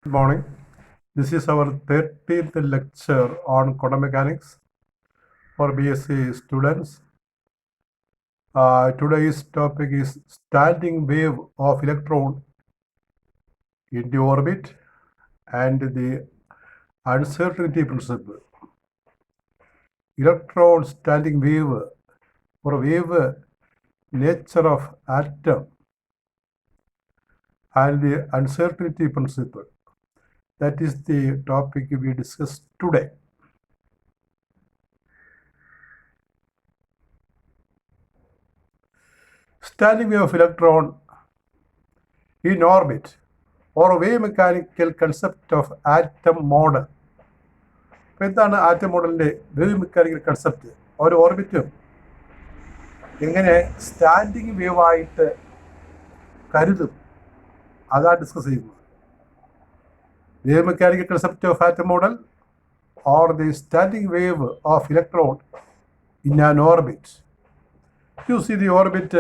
Good morning. This is our 13th lecture on quantum mechanics for BSc students. Today's topic is standing wave of electron into orbit and the uncertainty principle. Electron standing wave or wave nature of atom and the uncertainty principle. That is the topic we discuss today. Standing wave of electron in orbit or wave mechanical concept of atom model. അപ്പോൾ എന്താണ് atom മോഡലിൻ്റെ wave mechanical concept? ഒരു ഓർബിറ്റും എങ്ങനെ standing wave ആയിട്ട് കരുതും, അതാണ് discuss ചെയ്യുന്നത്. Wave mechanical concept of atom model or the standing wave of electron in an orbit. You see the orbit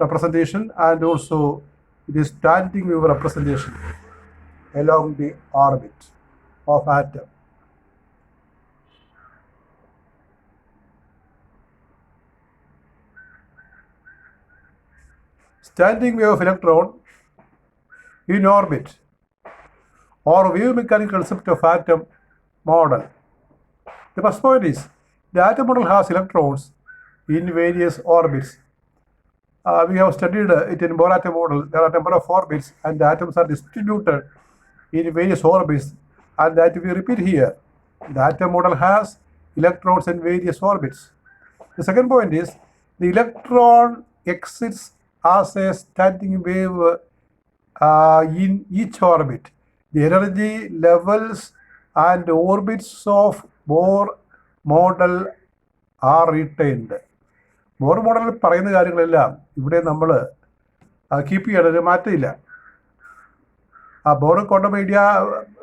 representation and also the standing wave representation along the orbit of atom. Standing wave of electron in orbit or wave mechanical concept of atom model. The first point is the atom model has electrons in various orbits. We have studied it in Bohr atom model. There are a number of orbits and the atoms are distributed in various orbits, and that we repeat here. The atom model has electrons in various orbits. The second point is the electron exists as a standing wave in each orbit. The energy levels and orbits of Bohr model are retained. Bohr മോഡലിൽ പറയുന്ന കാര്യങ്ങളെല്ലാം ഇവിടെ നമ്മൾ keep ചെയ്യണത് മാറ്റമില്ല. Bore quantum idea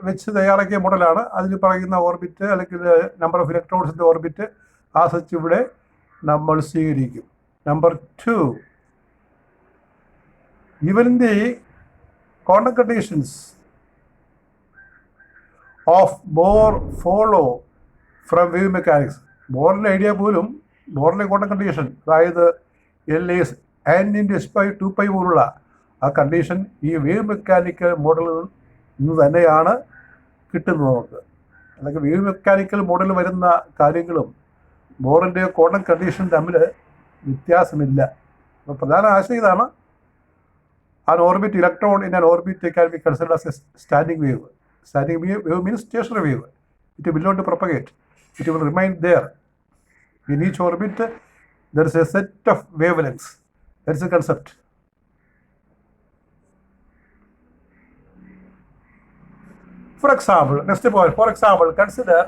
വെച്ച് തയ്യാറാക്കിയ മോഡലാണ്. അതിൽ പറയുന്ന ഓർബിറ്റ് അല്ലെങ്കിൽ നമ്പർ ഓഫ് ഇലക്ട്രോൺസിൻ്റെ ഓർബിറ്റ് ആ സച്ച് ഇവിടെ നമ്മൾ സ്വീകരിക്കും. Number 2, even the quantum conditions of Bohr follow from wave mechanics. ബോറിൻ്റെ ഐഡിയ പോലും ബോറിലെ ക്വാണ്ടം കണ്ടീഷൻ, അതായത് L is n into h by 2π പോലുള്ള ആ കണ്ടീഷൻ ഈ വേവ് മെക്കാനിക്കൽ മോഡലിൽ നിന്ന് തന്നെയാണ് കിട്ടുന്നത് നമുക്ക്. അല്ലെങ്കിൽ വേവ് മെക്കാനിക്കൽ മോഡലിൽ വരുന്ന കാര്യങ്ങളും ബോറിൻ്റെ ക്വാണ്ടം കണ്ടീഷൻ തമ്മിൽ വ്യത്യാസമില്ല. അപ്പോൾ പ്രധാന ആശയം ഇതാണ്. An orbit electron in an orbit can be considered as a standing wave. Standing wave means stationary wave. It will not propagate. It will remain there. In each orbit, there is a set of wavelengths. That is a concept. For example, next point. For example, consider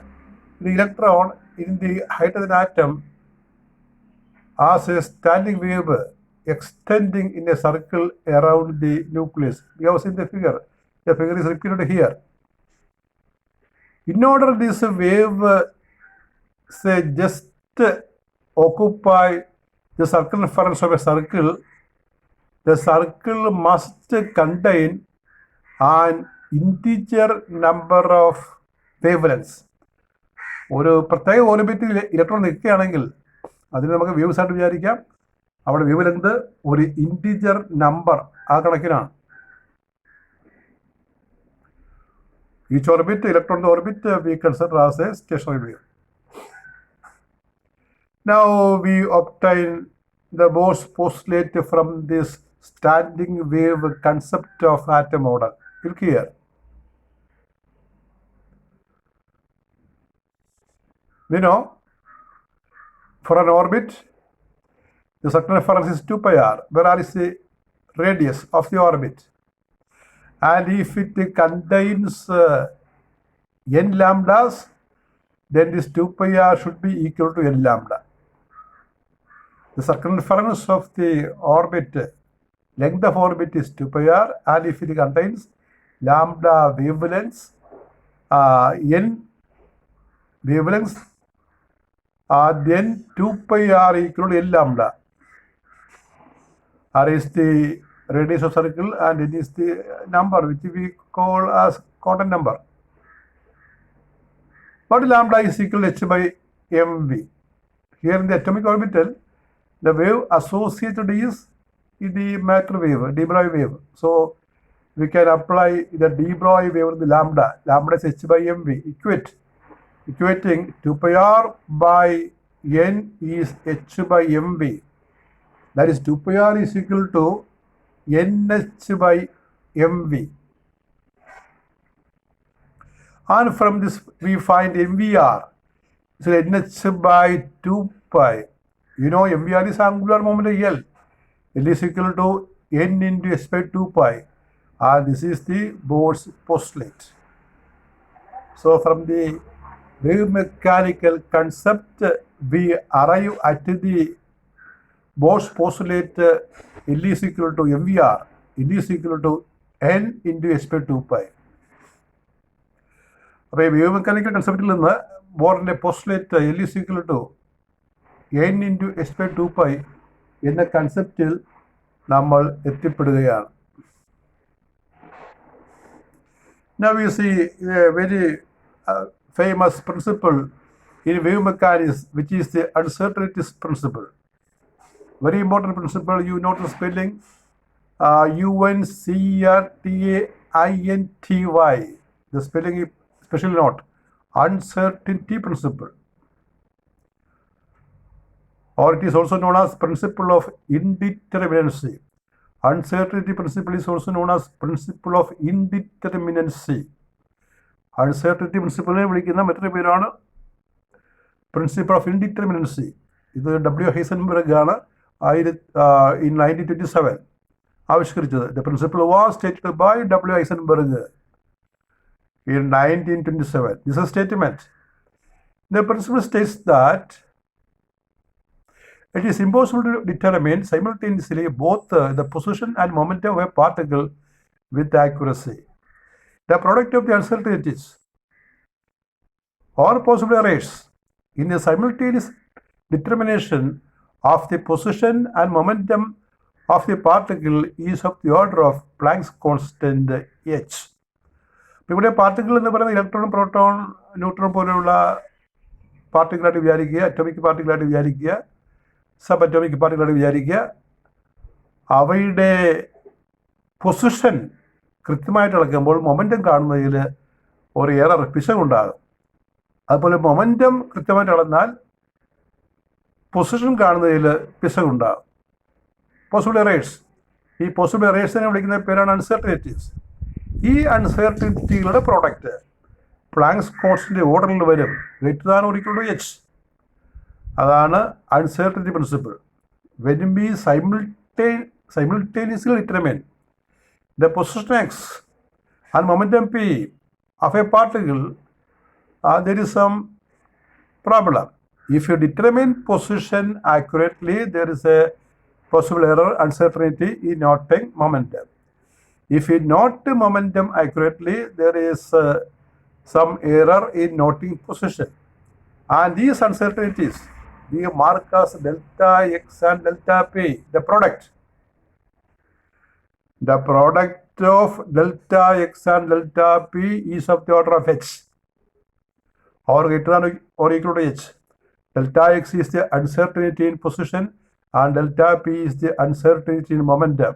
the electron in the hydrogen atom as a standing wave extending in a circle around the nucleus. We have seen the figure. The figure is repeated here. In order this wave say just occupy the circumference of a circle, the circle must contain an integer number of wavelengths. ഒരു പ്രത്യേക ഓർബിറ്റിൽ electron നിൽക്കുകയാണെങ്കിൽ അതിന് നമുക്ക് waves ആയിട്ട് വിചാരിക്കാം. അവിടെ wavelength ഒരു integer number ആ കണക്കിനാണ്. Each orbit electron orbit we consider as a stationary wave. Now we obtain the Bohr's postulate from this standing wave concept of atom model. Look here. We know for an orbit the circumference is 2πr, where r is the radius of the orbit, and if it contains n lambdas, then this 2πr should be equal to n lambda. The circumference of the orbit, length of orbit is 2πr, and if it contains lambda wavelengths, n wavelengths, then 2πr equal to n lambda. R is the radius of circle and n is the number which we call as quantum number. But lambda is equal to h by mv. Here in the atomic orbital, the wave associated is the matter wave, de Broglie wave. So we can apply the de Broglie wave with the lambda. Lambda is h by mv. Equating 2 pi r by n is h by mv. That is 2 pi r is equal to nh by mv. And from this we find mvr. So nh by 2 pi. You know mvr is angular momentum L. L is equal to n into s by 2 pi. And this is the Bohr's postulate. So from the wave mechanical concept, we arrive at the Bohr's postulate L is equal to mvr. L is equal to n into s by 2 pi. അപ്പോൾ ഈ wave mechanical കൺസെപ്റ്റിൽ നിന്ന് ബോറിൻ്റെ postulate L is equal to n into S by 2 pi എന്ന കൺസെപ്റ്റിൽ നമ്മൾ എത്തിപ്പെടുകയാണ്. Now we see a very famous principle in wave mechanics, which is the uncertainties principle. Very important principle. You note the spelling UNCERTAINTY. The spelling is special note. Uncertainty principle. Or it is also known as principle of indeterminacy. Uncertainty principle is also known as principle of indeterminacy. Uncertainty principle വിളിക്കുന്ന മറ്റൊരു പേരാണ് principle of indeterminacy. ഇത് W. Heisenberg ആണ് in 1927 ആവിഷ്കരിച്ചത്. The principle was stated by W. Heisenberg in 1927. This is a statement. The principle states that it is impossible to determine simultaneously both the position and momentum of a particle with accuracy. The product of the uncertainties or possible errors in the simultaneous determination of the position and momentum of the particle is of the order of Planck's constant h. ഇവിടെ particle എന്ന് പറയുന്നത് electron, proton, neutron പോലെയുള്ള പാർട്ടിക്കിളായിട്ട് വിചാരിക്കുക, atomic പാർട്ടിക്കിളായിട്ട് വിചാരിക്കുക, sub atomic പാർട്ടിക്കിളായിട്ട് വിചാരിക്കുക. അവയുടെ position കൃത്യമായിട്ട് അളക്കുമ്പോൾ മൊമെൻറ്റം കാണുന്നതിൽ ഒരു എറർ, പിശകുണ്ടാകും. അതുപോലെ മൊമെൻറ്റം കൃത്യമായിട്ട് അളന്നാൽ പൊസിഷൻ കാണുന്നതിൽ പിശകുണ്ടാകും. Possible errors. ഈ പോസിബിൾ എറേഴ്സിനെ വിളിക്കുന്ന പേരാണ് അൺസർട്ടനിറ്റീസ്. ഈ അൺസർട്ടനിറ്റികളുടെ പ്രോഡക്റ്റ് പ്ലാങ്ക്സ് കോൺസ്റ്റന്റ് ഓർഡറിൽ വരും, greater than or equal to h. അതാണ് uncertainty principle. When be simultaneously determine the position x and momentum p of a particle, there is some problem. If you determine position accurately, there is a possible error, uncertainty in noting momentum. If you note momentum accurately, there is some error in noting position. And these uncertainties, we mark as delta x and delta p, the product. The product of delta x and delta p is of the order of h, or greater than or equal to h. Delta x is the uncertainty in position and delta p is the uncertainty in momentum.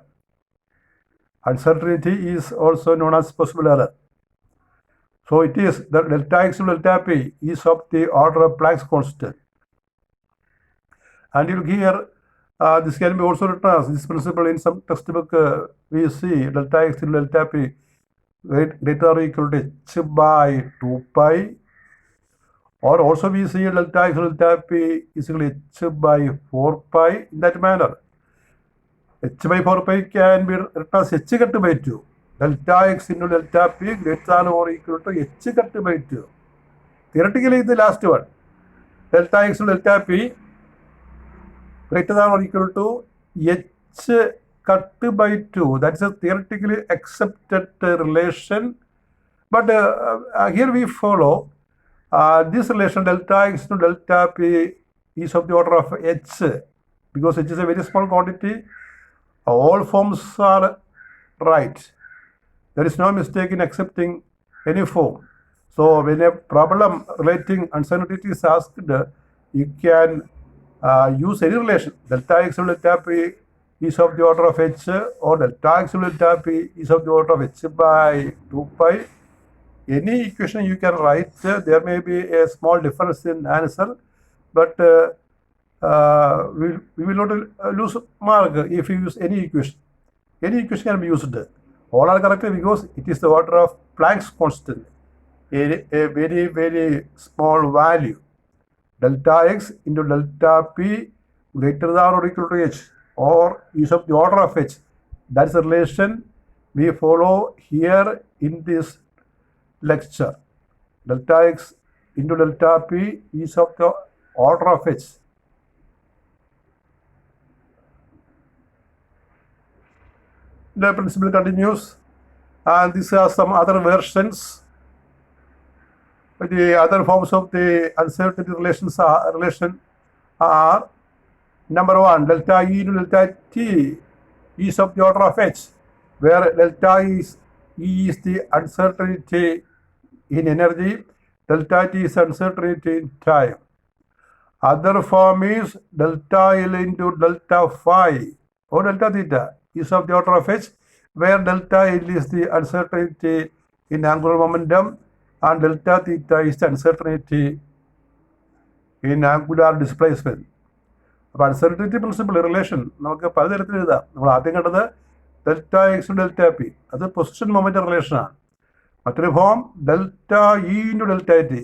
Uncertainty is also known as possible error. So it is the delta x to delta p is of the order of Planck's constant. And you'll hear this can be also written as this principle in some textbook. We see delta x to delta p greater or equal to h by 2 pi. Or also we see delta x to delta p is equal to h by 4 pi in that manner. h by 4 pi can be written as h cut by 2. Delta x into delta p greater than or equal to h cut by 2. Theoretically, the last one. Delta x to delta p greater than or equal to h cut by 2. That's a theoretically accepted relation. But here we follow this relation delta x to delta p is of the order of h, because h is a very small quantity. All forms are right. There is no mistake in accepting any form. So when a problem relating uncertainty is asked, you can use any relation. Delta x to delta p is of the order of h, or delta x to delta p is of the order of h by 2 pi. Any equation you can write. There may be a small difference in answer, but we will not lose mark if you use any equation. Any equation can be used. All are correct because it is the order of Planck's constant, a very, very small value. Delta x into delta p greater than or equal to h, or is of the order of h. That is the relation we follow here in this lecture. Delta x into delta p is of the order of h. The principle continues, and these are some other versions. The other forms of the uncertainty relation are number 1, delta E to delta T is of the order of h, where delta E is the uncertainty in energy, delta T is uncertainty in time. Other form is delta L into delta phi or delta theta is of the order of h, where delta L is the uncertainty in angular momentum and delta theta is the uncertainty in angular displacement. അപ്പോൾ uncertainty principle relation നമുക്ക് പലതരത്തിൽ എഴുതാം. നമ്മൾ ആദ്യം കണ്ടത് delta X delta P, അത് position moment റിലേഷനാണ്. മറ്റൊരു form delta E into delta T,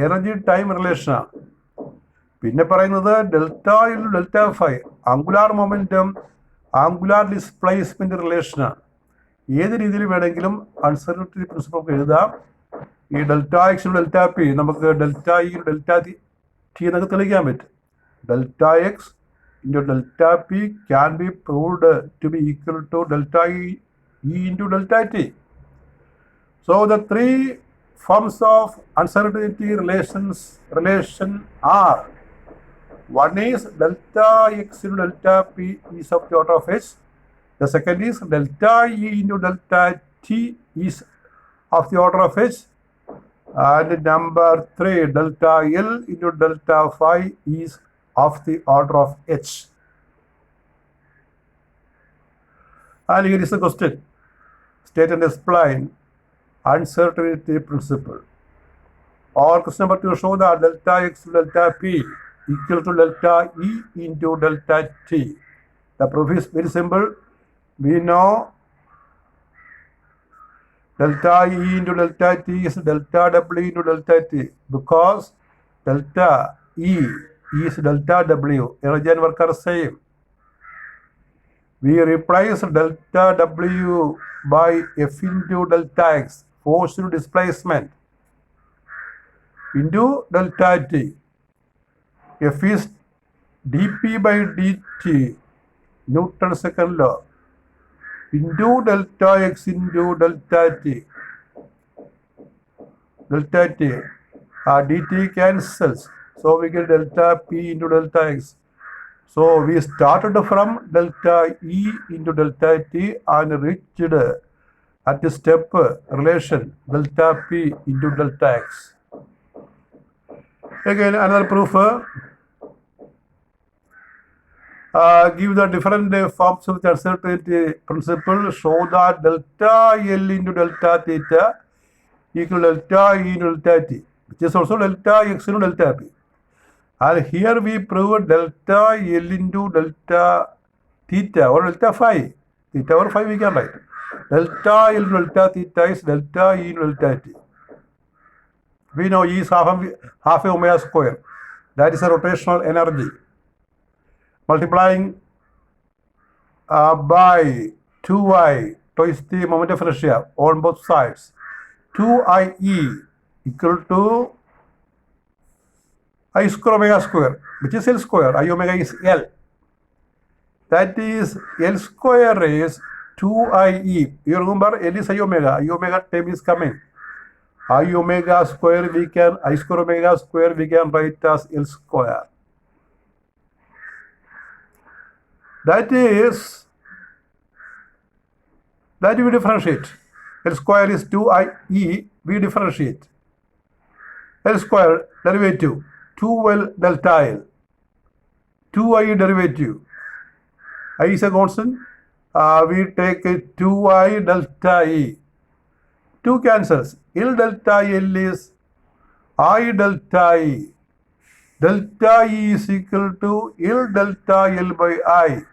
energy time റിലേഷനാണ്. പിന്നെ പറയുന്നത് delta into delta phi, angular momentum angular displacement റിലേഷനാണ്. ഏത് രീതിയിൽ വേണമെങ്കിലും അൺസർട്ടനിറ്റി പ്രിൻസിപ്പിൾ നമുക്ക് എഴുതാം. ഈ ഡെൽറ്റ എക്സ് ഡെൽറ്റ പി നമുക്ക് ഡെൽറ്റ ഇ ഡെൽറ്റ ടി എന്നൊക്കെ തെളിയിക്കാൻ പറ്റും. Delta X into delta p can be proved to be equal to delta E into delta t. So the three forms of uncertainty relation are: one is delta x into delta p is of the order of h. The second is delta E into delta t is of the order of h. And number 3, delta L into delta phi is of the order of h. And here is the question. State and explain uncertainty principle. Or question number 2, show that delta x to delta p equal to delta E into delta t. The proof is very simple. We know delta E into delta t is delta W into delta t because delta E is delta W. Energy and work are same. We replace delta W by F into delta x, force to displacement, into delta t. F is dp by dt, Newton's second law, into delta x into delta t. Delta t, dt cancels, so we get delta p into delta x. So we started from delta E into delta t and reached at the step relation delta p into delta x. Again another proof. Give the different forms of the uncertainty principle. Show that delta L into delta theta equal delta E into delta t, which is also delta x into delta p. And here we prove delta L into delta theta or delta phi. Theta or phi we can write. Delta L into delta theta is delta E into delta t. We know E is half a omega square. That is a rotational energy. Multiplying by 2i twice the moment of inertia on both sides. 2IE equal to I square omega square, which is L square. I omega is L. That is L square is 2IE. You remember L is I omega. I omega term is coming. I omega square I square omega square we can write as L square. That we differentiate. L square is 2IE. We differentiate. L square derivative 2L delta L. 2I derivative. I is a constant. We take 2I delta E. 2 cancels. L delta L is I delta E. Delta E is equal to L delta L by I.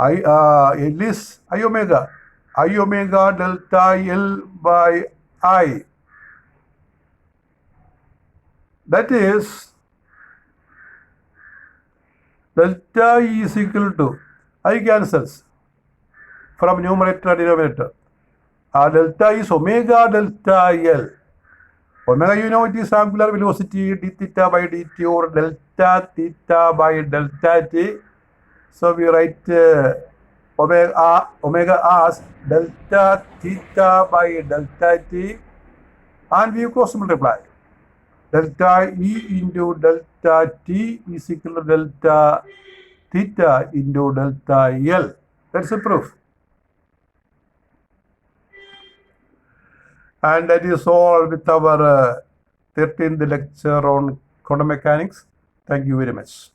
L is I omega. I omega delta L by I. That is delta E is equal to I cancels from numerator and denominator. Delta is omega delta L. Omega, you know, it is angular velocity d theta by dt or delta theta by delta t. So we write omega as delta theta by delta t, and we cross multiply. Delta E into delta t is equal to delta theta into delta L. That's the proof. And that is all with our 13th lecture on quantum mechanics. Thank you very much.